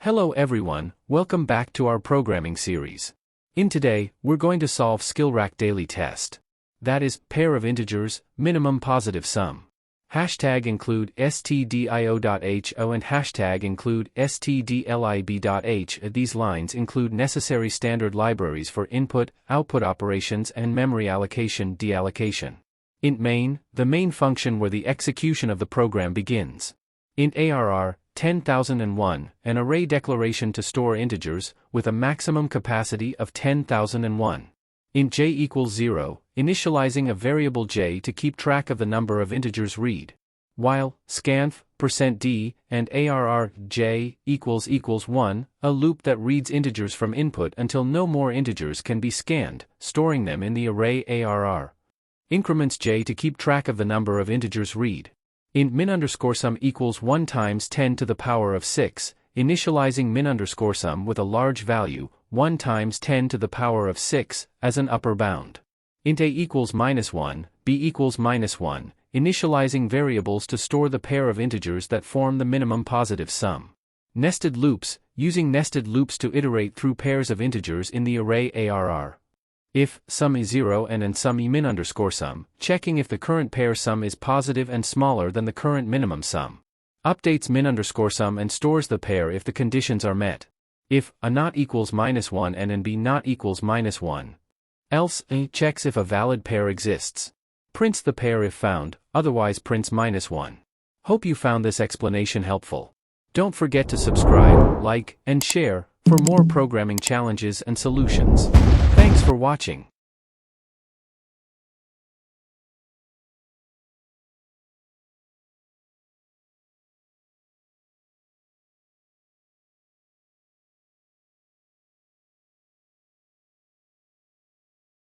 Hello everyone, welcome back to our programming series. In today, we're going to solve SkillRack daily test. That is, pair of integers, minimum positive sum. Hashtag include stdio.ho and hashtag include stdlib.h. These lines include necessary standard libraries for input, output operations and memory allocation deallocation. Int main, the main function where the execution of the program begins. Int arr, 10,001, an array declaration to store integers, with a maximum capacity of 10,001. Int j equals 0, initializing a variable j to keep track of the number of integers read. While, scanf, %d, and arr j equals 1, a loop that reads integers from input until no more integers can be scanned, storing them in the array arr. Increments j to keep track of the number of integers read. Int min_sum equals 1 times 10 to the power of 6, initializing min_sum with a large value, 1 times 10 to the power of 6, as an upper bound. Int a equals -1, b equals -1, initializing variables to store the pair of integers that form the minimum positive sum. Nested loops, using nested loops to iterate through pairs of integers in the array arr. If sum is 0 and sum min_sum, checking if the current pair sum is positive and smaller than the current minimum sum. Updates min_sum and stores the pair if the conditions are met. If a not equals -1 and b not equals -1. Else a checks if a valid pair exists. Prints the pair if found, otherwise prints -1. Hope you found this explanation helpful. Don't forget to subscribe, like, and share for more programming challenges and solutions. Thanks for watching.